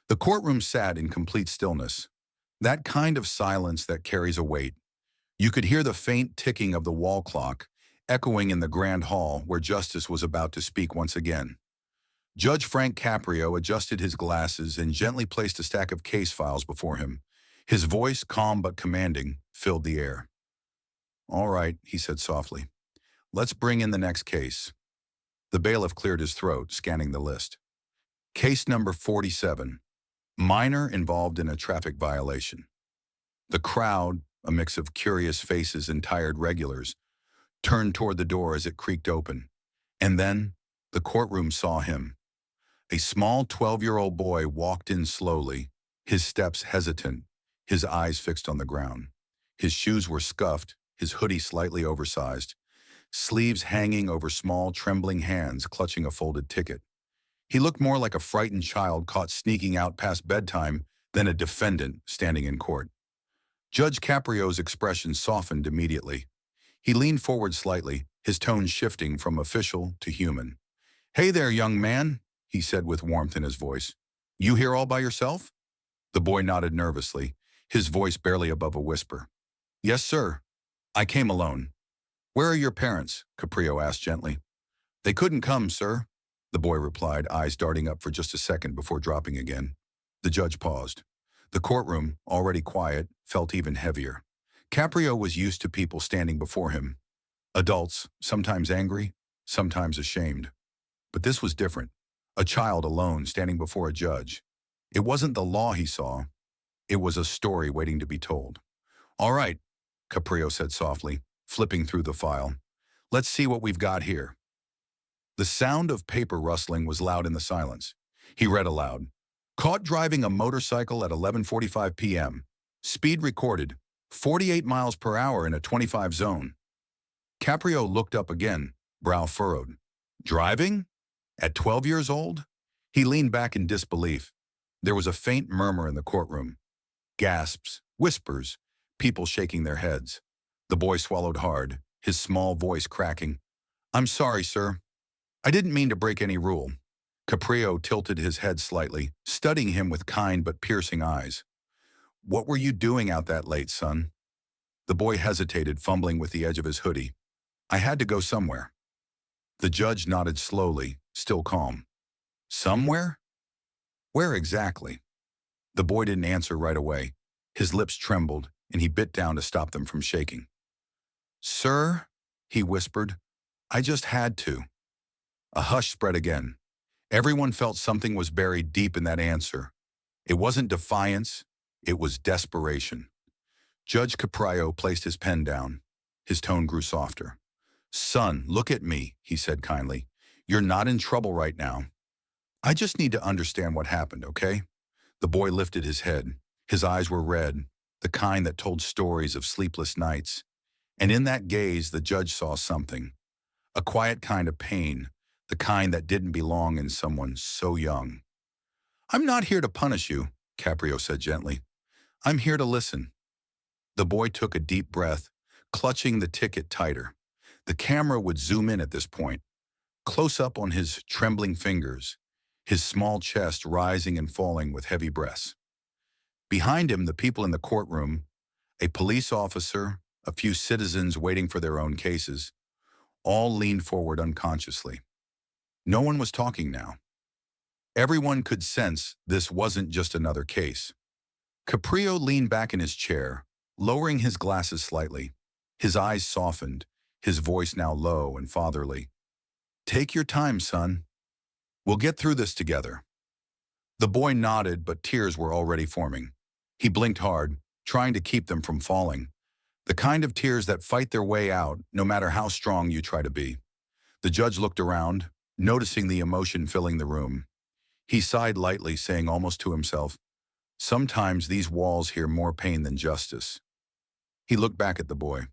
The courtroom sat in complete stillness, that kind of silence that carries a weight. You could hear the faint ticking of the wall clock, echoing in the grand hall where justice was about to speak once again. Judge Frank Caprio adjusted his glasses and gently placed a stack of case files before him. His voice, calm but commanding, filled the air. "All right," he said softly. "Let's bring in the next case." The bailiff cleared his throat, scanning the list. Case number 47. Minor involved in a traffic violation. The crowd, a mix of curious faces and tired regulars, turned toward the door as it creaked open. And then, the courtroom saw him. A small 12-year-old boy walked in slowly, his steps hesitant, his eyes fixed on the ground. His shoes were scuffed, his hoodie slightly oversized, sleeves hanging over small, trembling hands clutching a folded ticket. He looked more like a frightened child caught sneaking out past bedtime than a defendant standing in court. Judge Caprio's expression softened immediately. He leaned forward slightly, his tone shifting from official to human. "Hey there, young man," he said with warmth in his voice. "You here all by yourself?" The boy nodded nervously, his voice barely above a whisper. "Yes, sir. I came alone." "Where are your parents?" Caprio asked gently. "They couldn't come, sir," the boy replied, eyes darting up for just a second before dropping again. The judge paused. The courtroom, already quiet, felt even heavier. Caprio was used to people standing before him. Adults, sometimes angry, sometimes ashamed. But this was different. A child alone standing before a judge. It wasn't the law he saw. It was a story waiting to be told. "All right," Caprio said softly, flipping through the file. "Let's see what we've got here." The sound of paper rustling was loud in the silence. He read aloud. "Caught driving a motorcycle at 11:45 p.m. Speed recorded, 48 miles per hour in a 25 zone." Caprio looked up again, brow furrowed. Driving? At 12 years old? He leaned back in disbelief. There was a faint murmur in the courtroom. Gasps, whispers, people shaking their heads. The boy swallowed hard, his small voice cracking. "I'm sorry, sir. I didn't mean to break any rule." Caprio tilted his head slightly, studying him with kind but piercing eyes. "What were you doing out that late, son?" The boy hesitated, fumbling with the edge of his hoodie. "I had to go somewhere." The judge nodded slowly, still calm. "Somewhere? Where exactly?" The boy didn't answer right away. His lips trembled, and he bit down to stop them from shaking. "Sir," he whispered, "I just had to." A hush spread again. Everyone felt something was buried deep in that answer. It wasn't defiance, it was desperation. Judge Caprio placed his pen down. His tone grew softer. "Son, look at me," he said kindly. "You're not in trouble right now. I just need to understand what happened, okay?" The boy lifted his head. His eyes were red, the kind that told stories of sleepless nights. And in that gaze, the judge saw something. A quiet kind of pain, the kind that didn't belong in someone so young. "I'm not here to punish you," Caprio said gently. "I'm here to listen." The boy took a deep breath, clutching the ticket tighter. The camera would zoom in at this point, close up on his trembling fingers, his small chest rising and falling with heavy breaths. Behind him, the people in the courtroom, a police officer, a few citizens waiting for their own cases, all leaned forward unconsciously. No one was talking now. Everyone could sense this wasn't just another case. Caprio leaned back in his chair, lowering his glasses slightly. His eyes softened, his voice now low and fatherly. "Take your time, son. We'll get through this together." The boy nodded, but tears were already forming. He blinked hard, trying to keep them from falling. The kind of tears that fight their way out, no matter how strong you try to be. The judge looked around, noticing the emotion filling the room. He sighed lightly, saying almost to himself, "Sometimes these walls hear more pain than justice." He looked back at the boy.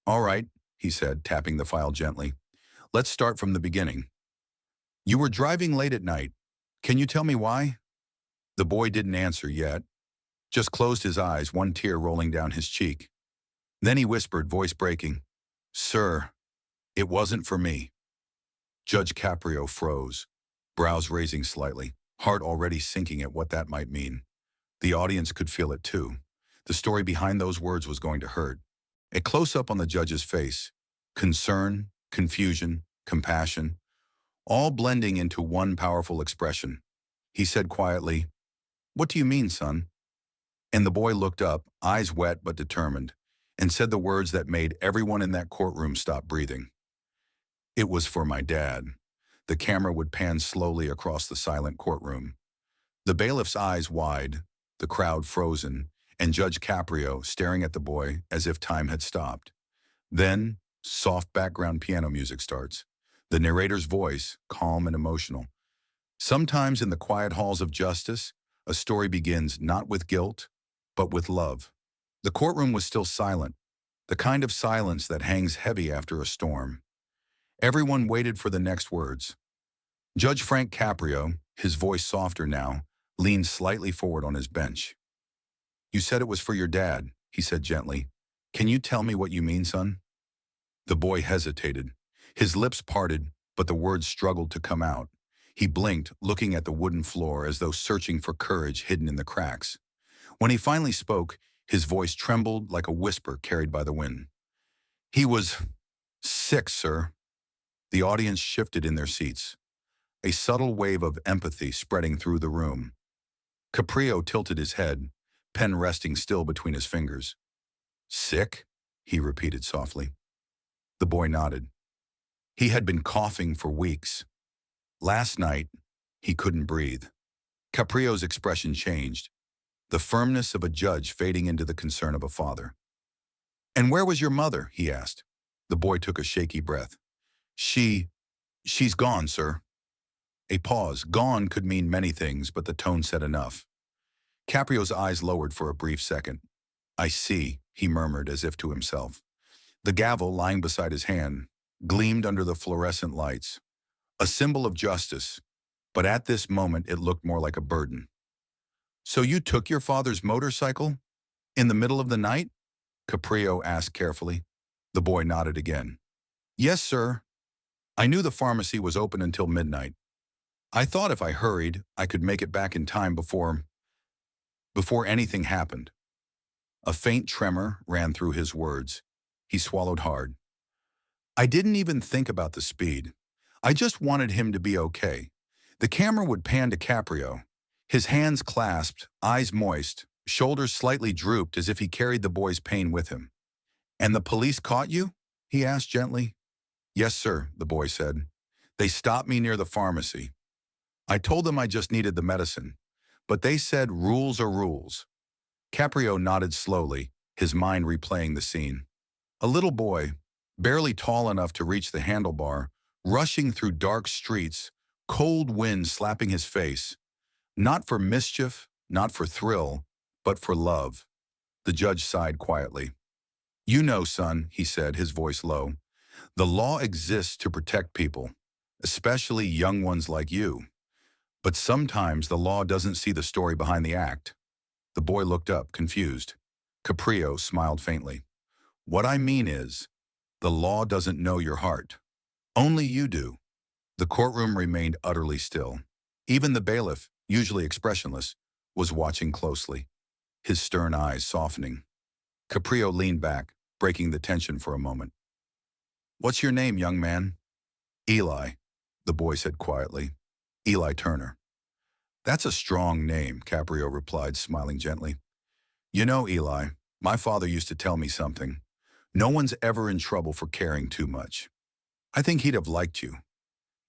"All right," he said, tapping the file gently. "Let's start from the beginning. You were driving late at night. Can you tell me why?" The boy didn't answer yet, just closed his eyes, one tear rolling down his cheek. Then he whispered, voice breaking, "Sir, it wasn't for me." Judge Caprio froze, brows raising slightly. heart already sinking at what that might mean. The audience could feel it too. The story behind those words was going to hurt. A close-up on the judge's face. Concern, confusion, compassion, all blending into one powerful expression. He said quietly, "What do you mean, son?" And the boy looked up, eyes wet but determined, and said the words that made everyone in that courtroom stop breathing. "It was for my dad." The camera would pan slowly across the silent courtroom. The bailiff's eyes wide, the crowd frozen, and Judge Caprio staring at the boy as if time had stopped. Then, soft background piano music starts. The narrator's voice, calm and emotional. Sometimes in the quiet halls of justice, a story begins not with guilt, but with love. The courtroom was still silent, the kind of silence that hangs heavy after a storm. Everyone waited for the next words. Judge Frank Caprio, his voice softer now, leaned slightly forward on his bench. "You said it was for your dad," he said gently. "Can you tell me what you mean, son?" The boy hesitated. His lips parted, but the words struggled to come out. He blinked, looking at the wooden floor as though searching for courage hidden in the cracks. When he finally spoke, his voice trembled like a whisper carried by the wind. "He was sick, sir." The audience shifted in their seats, a subtle wave of empathy spreading through the room. Caprio tilted his head, pen resting still between his fingers. "Sick?" he repeated softly. The boy nodded. He had been coughing for weeks. Last night, he couldn't breathe. Caprio's expression changed, the firmness of a judge fading into the concern of a father. "And where was your mother?" he asked. The boy took a shaky breath. She's gone, sir." A pause. Gone could mean many things, but the tone said enough. Caprio's eyes lowered for a brief second. "I see," he murmured as if to himself. The gavel, lying beside his hand, gleamed under the fluorescent lights, a symbol of justice, but at this moment it looked more like a burden. "So you took your father's motorcycle? In the middle of the night?" Caprio asked carefully. The boy nodded again. "Yes, sir. I knew the pharmacy was open until midnight. I thought if I hurried, I could make it back in time before anything happened." A faint tremor ran through his words. He swallowed hard. "I didn't even think about the speed. I just wanted him to be okay." The camera would pan to Caprio, his hands clasped, eyes moist, shoulders slightly drooped as if he carried the boy's pain with him. "And the police caught you?" he asked gently. "Yes, sir," the boy said. "They stopped me near the pharmacy. I told them I just needed the medicine, but they said rules are rules." Caprio nodded slowly, his mind replaying the scene. A little boy, barely tall enough to reach the handlebar, rushing through dark streets, cold wind slapping his face. Not for mischief, not for thrill, but for love. The judge sighed quietly. "You know, son," he said, his voice low, "the law exists to protect people, especially young ones like you. But sometimes the law doesn't see the story behind the act." The boy looked up, confused. Caprio smiled faintly. "What I mean is, the law doesn't know your heart. Only you do." The courtroom remained utterly still. Even the bailiff, usually expressionless, was watching closely, his stern eyes softening. Caprio leaned back, breaking the tension for a moment. "What's your name, young man?" "Eli," the boy said quietly. "Eli Turner." "That's a strong name," Caprio replied, smiling gently. "You know, Eli, my father used to tell me something. No one's ever in trouble for caring too much. I think he'd have liked you."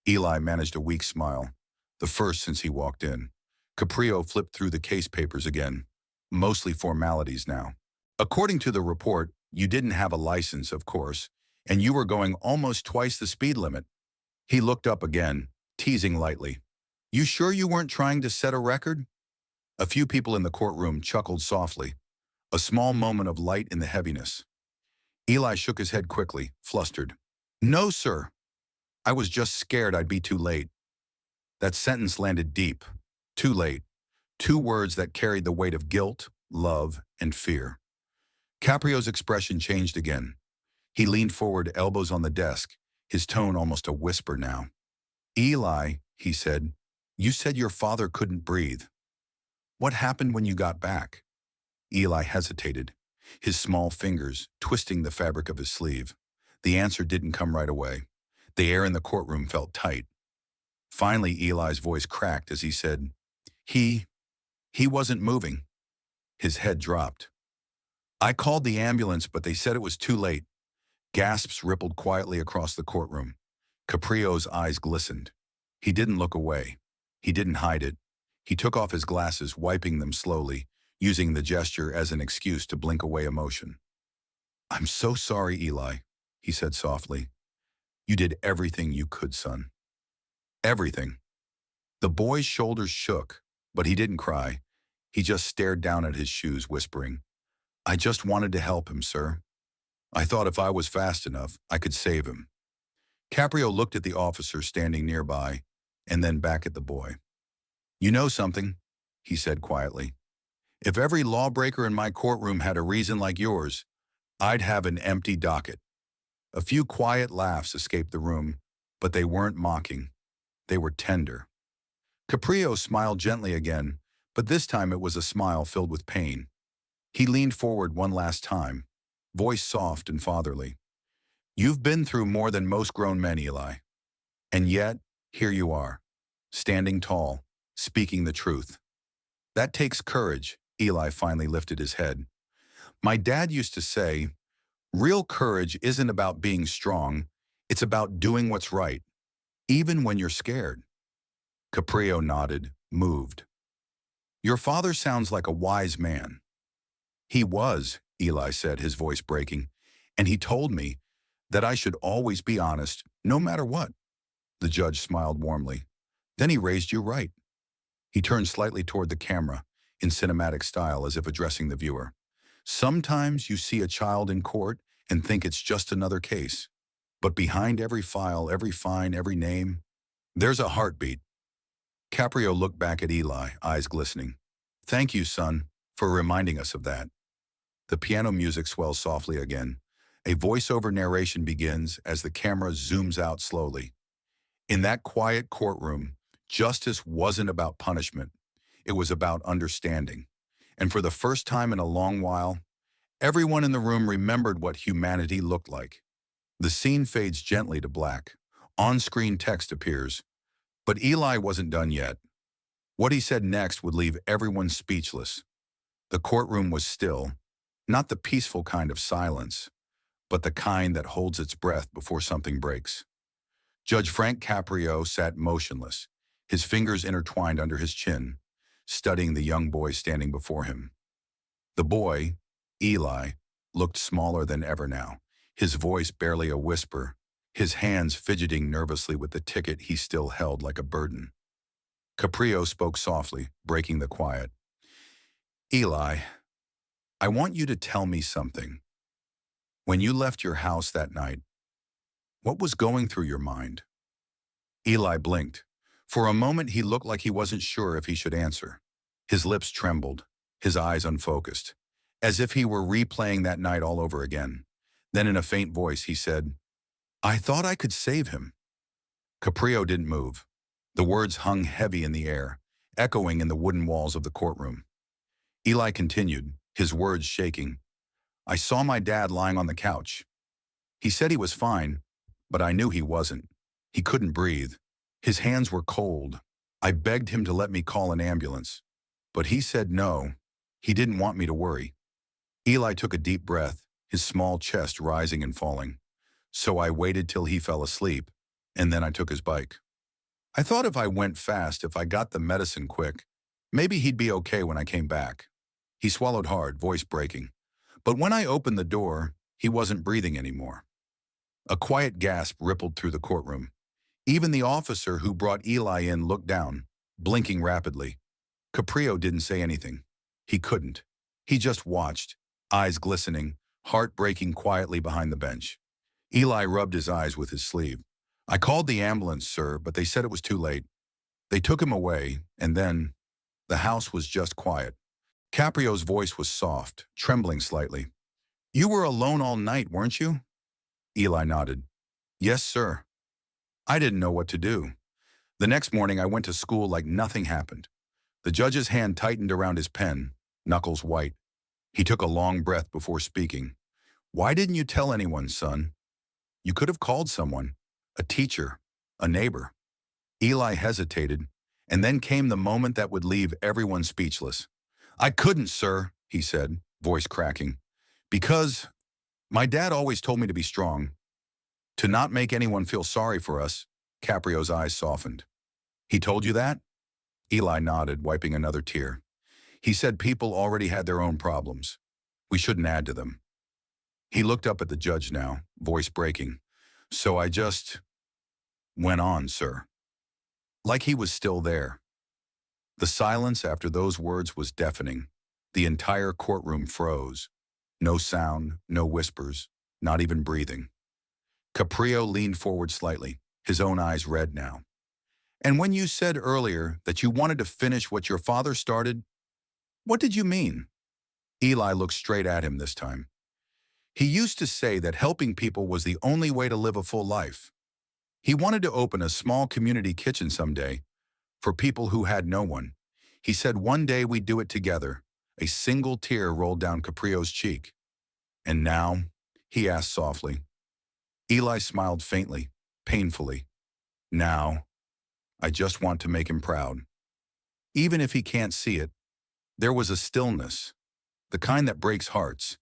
Eli managed a weak smile, the first since he walked in. Caprio flipped through the case papers again, mostly formalities now. "According to the report, you didn't have a license, of course, and you were going almost twice the speed limit." He looked up again, teasing lightly. "You sure you weren't trying to set a record?" A few people in the courtroom chuckled softly, a small moment of light in the heaviness. Eli shook his head quickly, flustered. "No, sir. I was just scared I'd be too late." That sentence landed deep. Too late. Two words that carried the weight of guilt, love, and fear. Caprio's expression changed again. He leaned forward, elbows on the desk, his tone almost a whisper now. "Eli," he said, You said your father couldn't breathe. What happened when you got back? Eli hesitated, his small fingers twisting the fabric of his sleeve. The answer didn't come right away. The air in the courtroom felt tight. Finally, Eli's voice cracked as he said, He wasn't moving. His head dropped. I called the ambulance, but they said it was too late. Gasps rippled quietly across the courtroom. Caprio's eyes glistened. He didn't look away. He didn't hide it. He took off his glasses, wiping them slowly, using the gesture as an excuse to blink away emotion. I'm so sorry, Eli, he said softly. You did everything you could, son. Everything. The boy's shoulders shook, but he didn't cry. He just stared down at his shoes, whispering, I just wanted to help him, sir. I thought if I was fast enough, I could save him. Caprio looked at the officer standing nearby, and then back at the boy. You know something, he said quietly. If every lawbreaker in my courtroom had a reason like yours, I'd have an empty docket. A few quiet laughs escaped the room, but they weren't mocking. They were tender. Caprio smiled gently again, but this time it was a smile filled with pain. He leaned forward one last time, voice soft and fatherly. You've been through more than most grown men, Eli. And yet, here you are, standing tall, speaking the truth. That takes courage, Eli finally lifted his head. My dad used to say, real courage isn't about being strong, it's about doing what's right, even when you're scared. Caprio nodded, moved. Your father sounds like a wise man. He was, Eli said, his voice breaking, and he told me that I should always be honest, no matter what. The judge smiled warmly. Then he raised you right. He turned slightly toward the camera, in cinematic style as if addressing the viewer. Sometimes you see a child in court and think it's just another case. But behind every file, every fine, every name, there's a heartbeat. Caprio looked back at Eli, eyes glistening. Thank you, son, for reminding us of that. The piano music swells softly again. A voiceover narration begins as the camera zooms out slowly. In that quiet courtroom, justice wasn't about punishment. It was about understanding. And for the first time in a long while, everyone in the room remembered what humanity looked like. The scene fades gently to black. On-screen text appears. But Eli wasn't done yet. What he said next would leave everyone speechless. The courtroom was still, not the peaceful kind of silence, but the kind that holds its breath before something breaks. Judge Frank Caprio sat motionless, his fingers intertwined under his chin, studying the young boy standing before him. The boy, Eli, looked smaller than ever now, his voice barely a whisper, his hands fidgeting nervously with the ticket he still held like a burden. Caprio spoke softly, breaking the quiet. Eli, I want you to tell me something. When you left your house that night, what was going through your mind? Eli blinked. For a moment he looked like he wasn't sure if he should answer. His lips trembled, his eyes unfocused, as if he were replaying that night all over again. Then in a faint voice he said, I thought I could save him. Caprio didn't move. The words hung heavy in the air, echoing in the wooden walls of the courtroom. Eli continued, his words shaking. I saw my dad lying on the couch. He said he was fine, but I knew he wasn't. He couldn't breathe. His hands were cold. I begged him to let me call an ambulance, but he said no. He didn't want me to worry. Eli took a deep breath, his small chest rising and falling. So I waited till he fell asleep, and then I took his bike. I thought if I went fast, if I got the medicine quick, maybe he'd be okay when I came back. He swallowed hard, voice breaking. But when I opened the door, he wasn't breathing anymore. A quiet gasp rippled through the courtroom. Even the officer who brought Eli in looked down, blinking rapidly. Caprio didn't say anything. He couldn't. He just watched, eyes glistening, heart breaking quietly behind the bench. Eli rubbed his eyes with his sleeve. I called the ambulance, sir, but they said it was too late. They took him away, and then the house was just quiet. Caprio's voice was soft, trembling slightly. You were alone all night, weren't you? Eli nodded. Yes, sir. I didn't know what to do. The next morning, I went to school like nothing happened. The judge's hand tightened around his pen, knuckles white. He took a long breath before speaking. Why didn't you tell anyone, son? You could have called someone, a teacher, a neighbor. Eli hesitated, and then came the moment that would leave everyone speechless. I couldn't, sir, he said, voice cracking. Because my dad always told me to be strong, to not make anyone feel sorry for us. Caprio's eyes softened. He told you that? Eli nodded, wiping another tear. He said people already had their own problems. We shouldn't add to them. He looked up at the judge now, voice breaking. So I just went on, sir. Like he was still there. The silence after those words was deafening. The entire courtroom froze. No sound, no whispers, not even breathing. Caprio leaned forward slightly, his own eyes red now. And when you said earlier that you wanted to finish what your father started, what did you mean? Eli looked straight at him this time. He used to say that helping people was the only way to live a full life. He wanted to open a small community kitchen someday for people who had no one. He said one day we'd do it together. A single tear rolled down Caprio's cheek. And now? He asked softly. Eli smiled faintly, painfully. Now, I just want to make him proud. Even if he can't see it, there was a stillness, the kind that breaks hearts.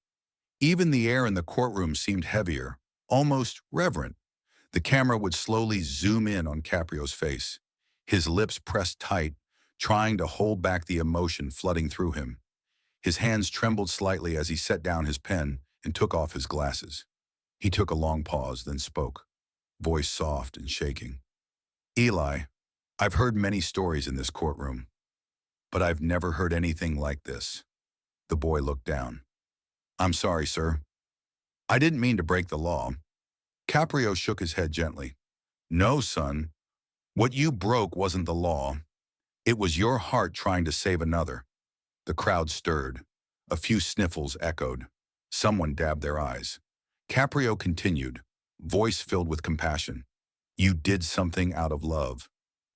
Even the air in the courtroom seemed heavier, almost reverent. The camera would slowly zoom in on Caprio's face, his lips pressed tight, trying to hold back the emotion flooding through him. His hands trembled slightly as he set down his pen and took off his glasses. He took a long pause, then spoke, voice soft and shaking. Eli, I've heard many stories in this courtroom, but I've never heard anything like this. The boy looked down. I'm sorry, sir. I didn't mean to break the law. Caprio shook his head gently. No, son. What you broke wasn't the law. It was your heart trying to save another. The crowd stirred. A few sniffles echoed. Someone dabbed their eyes. Caprio continued, voice filled with compassion. You did something out of love,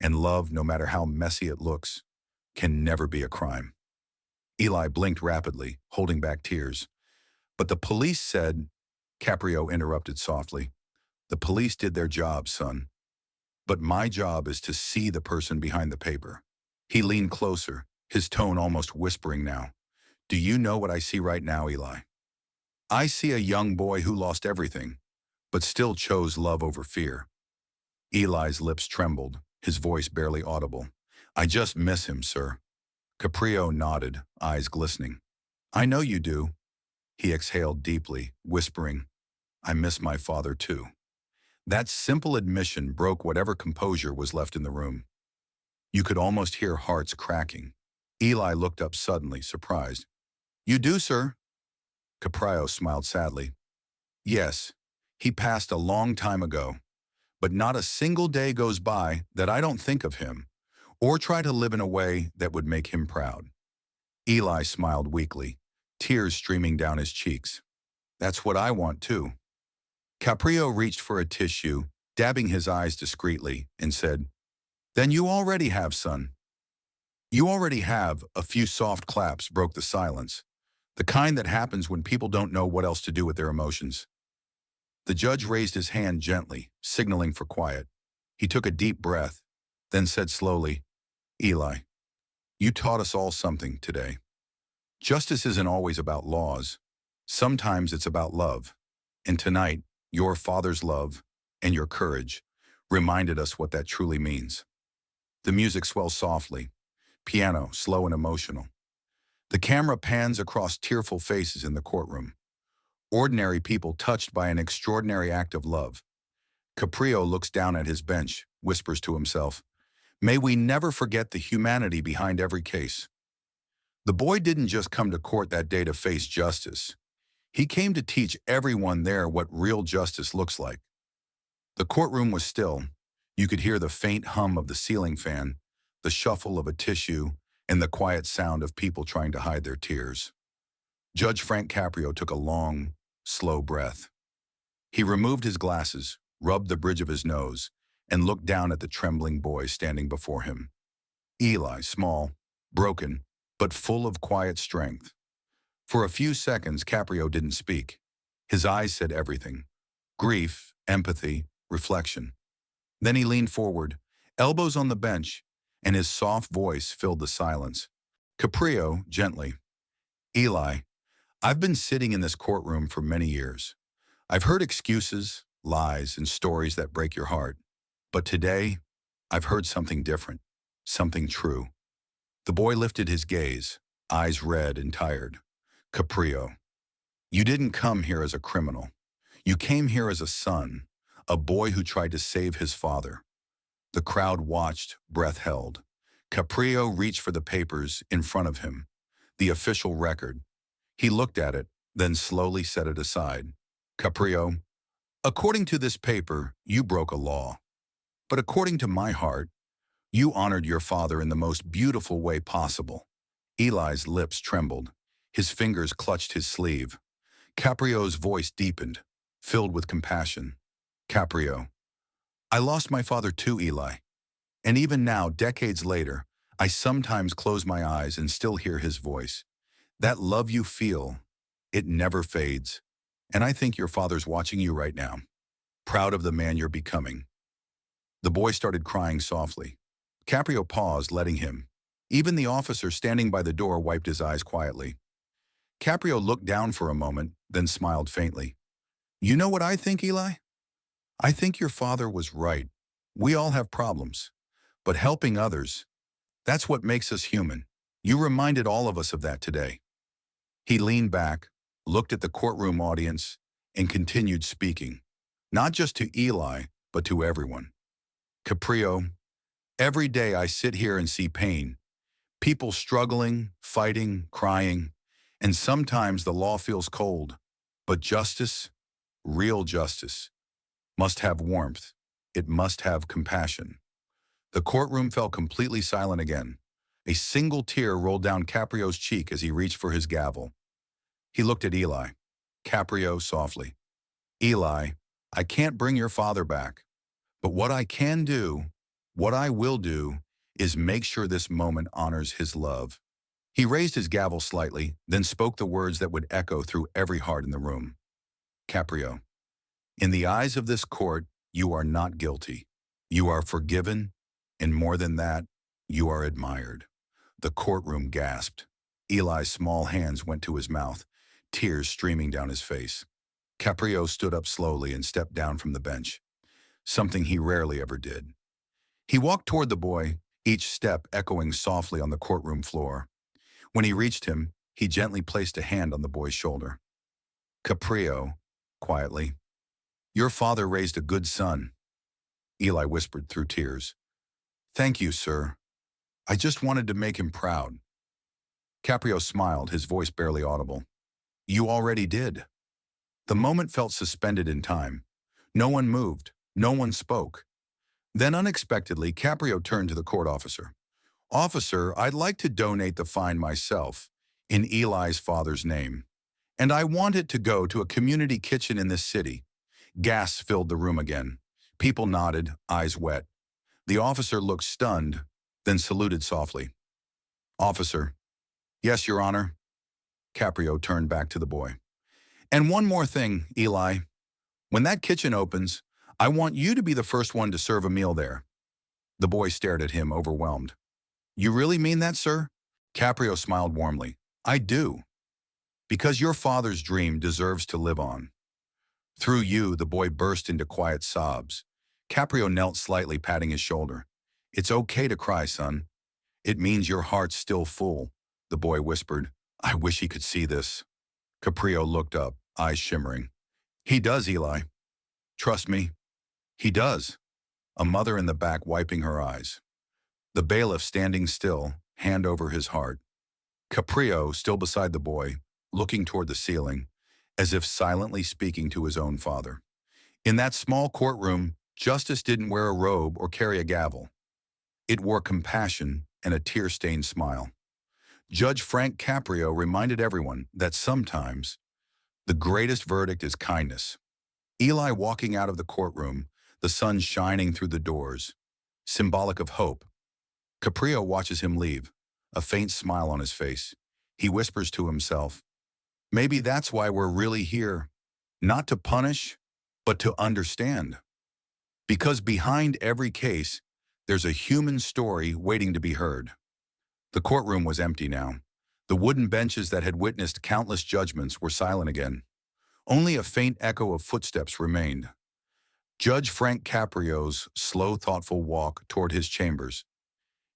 and love, no matter how messy it looks, can never be a crime. Eli blinked rapidly, holding back tears. But the police said, Caprio interrupted softly, the police did their job, son. But my job is to see the person behind the paper. He leaned closer, his tone almost whispering now. Do you know what I see right now, Eli? I see a young boy who lost everything, but still chose love over fear. Eli's lips trembled, his voice barely audible. I just miss him, sir. Caprio nodded, eyes glistening. I know you do. He exhaled deeply, whispering, I miss my father too. That simple admission broke whatever composure was left in the room. You could almost hear hearts cracking. Eli looked up suddenly, surprised. You do, sir? Caprio smiled sadly. Yes, he passed a long time ago, but not a single day goes by that I don't think of him, or try to live in a way that would make him proud. Eli smiled weakly, tears streaming down his cheeks. That's what I want too. Caprio reached for a tissue, dabbing his eyes discreetly, and said, Then you already have, son. You already have. A few soft claps broke the silence, the kind that happens when people don't know what else to do with their emotions. The judge raised his hand gently, signaling for quiet. He took a deep breath, then said slowly, Eli, you taught us all something today. Justice isn't always about laws. Sometimes it's about love. And tonight, your father's love and your courage reminded us what that truly means. The music swells softly, piano slow and emotional. The camera pans across tearful faces in the courtroom. Ordinary people touched by an extraordinary act of love. Caprio looks down at his bench, whispers to himself, May we never forget the humanity behind every case. The boy didn't just come to court that day to face justice. He came to teach everyone there what real justice looks like. The courtroom was still. You could hear the faint hum of the ceiling fan, the shuffle of a tissue, and the quiet sound of people trying to hide their tears. Judge Frank Caprio took a long, slow breath. He removed his glasses, rubbed the bridge of his nose, and looked down at the trembling boy standing before him. Eli, small, broken, but full of quiet strength. For a few seconds, Caprio didn't speak. His eyes said everything: grief, empathy, reflection. Then he leaned forward, elbows on the bench, and his soft voice filled the silence. Caprio, gently: Eli, I've been sitting in this courtroom for many years. I've heard excuses, lies, and stories that break your heart. But today, I've heard something different, something true. The boy lifted his gaze, eyes red and tired. Caprio, you didn't come here as a criminal. You came here as a son, a boy who tried to save his father. The crowd watched, breath held. Caprio reached for the papers in front of him, the official record. He looked at it, then slowly set it aside. Caprio, according to this paper, you broke a law. But according to my heart, you honored your father in the most beautiful way possible. Eli's lips trembled. His fingers clutched his sleeve. Caprio's voice deepened, filled with compassion. Caprio, I lost my father too, Eli. And even now, decades later, I sometimes close my eyes and still hear his voice. That love you feel, it never fades. And I think your father's watching you right now, proud of the man you're becoming. The boy started crying softly. Caprio paused, letting him. Even the officer standing by the door wiped his eyes quietly. Caprio looked down for a moment, then smiled faintly. You know what I think, Eli? I think your father was right. We all have problems. But helping others, that's what makes us human. You reminded all of us of that today. He leaned back, looked at the courtroom audience, and continued speaking, not just to Eli, but to everyone. Caprio, every day I sit here and see pain, people struggling, fighting, crying, and sometimes the law feels cold. But justice, real justice, must have warmth. It must have compassion. The courtroom fell completely silent again. A single tear rolled down Caprio's cheek as he reached for his gavel. He looked at Eli. Caprio softly. Eli, I can't bring your father back. But what I can do, what I will do, is make sure this moment honors his love. He raised his gavel slightly, then spoke the words that would echo through every heart in the room. Caprio, in the eyes of this court, you are not guilty. You are forgiven, and more than that, you are admired. The courtroom gasped. Eli's small hands went to his mouth, tears streaming down his face. Caprio stood up slowly and stepped down from the bench, something he rarely ever did. He walked toward the boy, each step echoing softly on the courtroom floor. When he reached him, he gently placed a hand on the boy's shoulder. Caprio, quietly, your father raised a good son. Eli whispered through tears. Thank you, sir. I just wanted to make him proud. Caprio smiled, his voice barely audible. You already did. The moment felt suspended in time. No one moved. No one spoke. Then unexpectedly, Caprio turned to the court officer. Officer, I'd like to donate the fine myself, in Eli's father's name. And I want it to go to a community kitchen in this city. Gasps filled the room again. People nodded, eyes wet. The officer looked stunned, then saluted softly. Officer, yes, Your Honor. Caprio turned back to the boy. And one more thing, Eli. When that kitchen opens, I want you to be the first one to serve a meal there. The boy stared at him, overwhelmed. You really mean that, sir? Caprio smiled warmly. I do. Because your father's dream deserves to live on. Through you, the boy burst into quiet sobs. Caprio knelt slightly, patting his shoulder. It's okay to cry, son. It means your heart's still full, the boy whispered. I wish he could see this. Caprio looked up, eyes shimmering. He does, Eli. Trust me. He does. A mother in the back wiping her eyes. The bailiff standing still, hand over his heart. Caprio, still beside the boy, looking toward the ceiling, as if silently speaking to his own father. In that small courtroom, justice didn't wear a robe or carry a gavel. It wore compassion and a tear-stained smile. Judge Frank Caprio reminded everyone that sometimes the greatest verdict is kindness. Eli walking out of the courtroom, the sun shining through the doors, symbolic of hope. Caprio watches him leave, a faint smile on his face. He whispers to himself, maybe that's why we're really here, not to punish, but to understand. Because behind every case, there's a human story waiting to be heard. The courtroom was empty now. The wooden benches that had witnessed countless judgments were silent again. Only a faint echo of footsteps remained. Judge Frank Caprio's slow, thoughtful walk toward his chambers.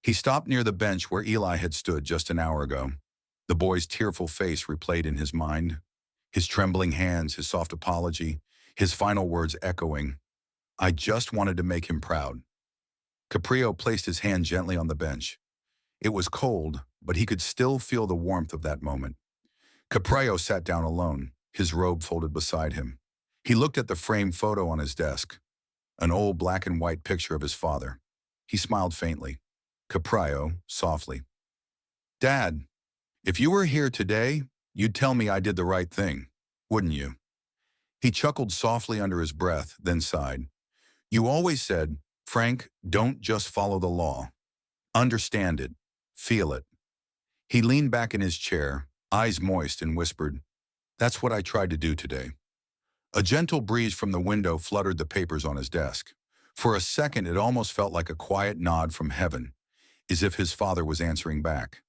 He stopped near the bench where Eli had stood just an hour ago. The boy's tearful face replayed in his mind, his trembling hands, his soft apology, his final words echoing, "I just wanted to make him proud." Caprio placed his hand gently on the bench. It was cold, but he could still feel the warmth of that moment. Caprio sat down alone, his robe folded beside him. He looked at the framed photo on his desk, an old black and white picture of his father. He smiled faintly. Caprio, softly, "Dad, if you were here today, you'd tell me I did the right thing, wouldn't you?" He chuckled softly under his breath, then sighed. "You always said, Frank, don't just follow the law. Understand it. Feel it." He leaned back in his chair, eyes moist, and whispered, "That's what I tried to do today." A gentle breeze from the window fluttered the papers on his desk. For a second, it almost felt like a quiet nod from heaven, as if his father was answering back.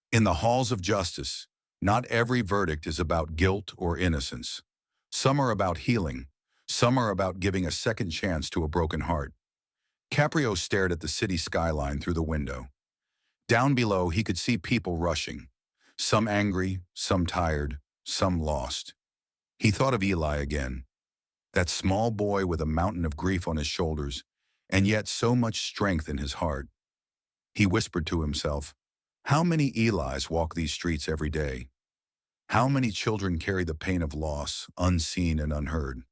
In the halls of justice, not every verdict is about guilt or innocence. Some are about healing. Some are about giving a second chance to a broken heart. Caprio stared at the city skyline through the window. Down below, he could see people rushing. Some angry, some tired, some lost. He thought of Eli again, that small boy with a mountain of grief on his shoulders, and yet so much strength in his heart. He whispered to himself, how many Elis walk these streets every day? How many children carry the pain of loss, unseen and unheard?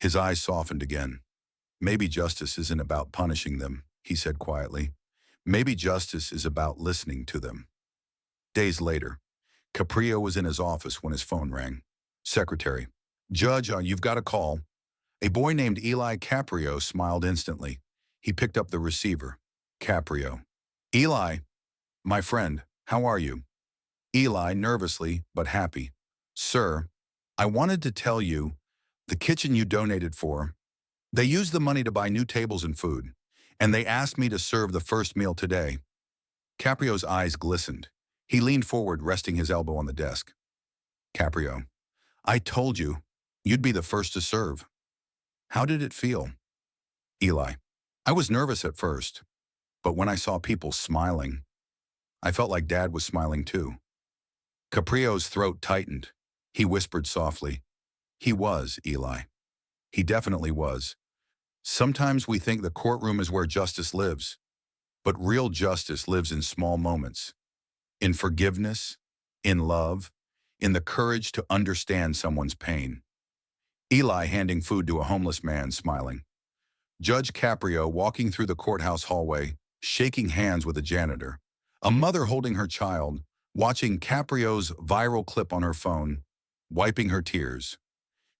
His eyes softened again. Maybe justice isn't about punishing them, he said quietly. Maybe justice is about listening to them. Days later, Caprio was in his office when his phone rang. "Secretary, Judge, you've got a call." A boy named Eli Caprio smiled instantly. He picked up the receiver. Caprio. "Eli, my friend, how are you?" Eli, nervously but happy. "Sir, I wanted to tell you, the kitchen you donated for, they used the money to buy new tables and food, and they asked me to serve the first meal today." Caprio's eyes glistened. He leaned forward, resting his elbow on the desk. Caprio, "I told you, you'd be the first to serve." "How did it feel?" Eli, "I was nervous at first, but when I saw people smiling, I felt like Dad was smiling too." Caprio's throat tightened. He whispered softly, "He was, Eli. He definitely was. Sometimes we think the courtroom is where justice lives, but real justice lives in small moments, in forgiveness, in love, in the courage to understand someone's pain." Eli handing food to a homeless man, smiling. Judge Caprio walking through the courthouse hallway, shaking hands with a janitor. A mother holding her child, watching Caprio's viral clip on her phone, wiping her tears.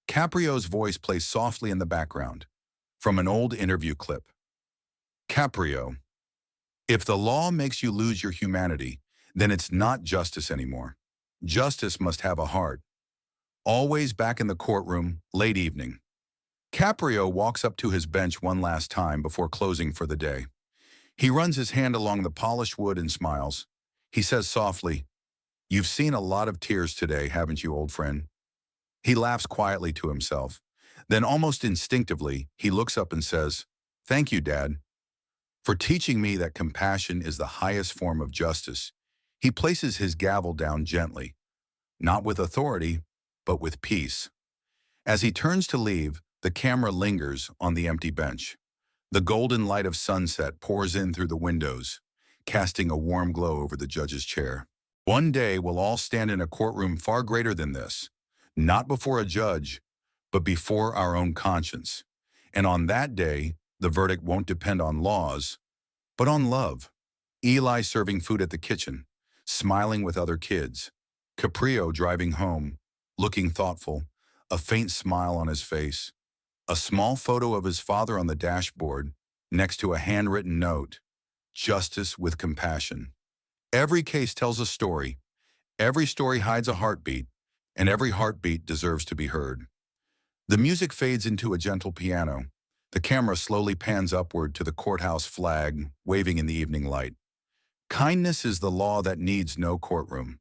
Caprio's voice plays softly in the background, from an old interview clip. "Caprio, if the law makes you lose your humanity, then it's not justice anymore. Justice must have a heart." Always back in the courtroom, late evening. Caprio walks up to his bench one last time before closing for the day. He runs his hand along the polished wood and smiles. He says softly, "You've seen a lot of tears today, haven't you, old friend?" He laughs quietly to himself. Then almost instinctively, he looks up and says, "Thank you, Dad, for teaching me that compassion is the highest form of justice." He places his gavel down gently, not with authority, but with peace. As he turns to leave, the camera lingers on the empty bench. The golden light of sunset pours in through the windows, casting a warm glow over the judge's chair. One day we'll all stand in a courtroom far greater than this, not before a judge, but before our own conscience. And on that day, the verdict won't depend on laws, but on love. Eli serving food at the kitchen, smiling with other kids. Caprio driving home, looking thoughtful, a faint smile on his face. A small photo of his father on the dashboard, next to a handwritten note, justice with compassion. Every case tells a story, every story hides a heartbeat, and every heartbeat deserves to be heard. The music fades into a gentle piano. The camera slowly pans upward to the courthouse flag, waving in the evening light. Kindness is the law that needs no courtroom.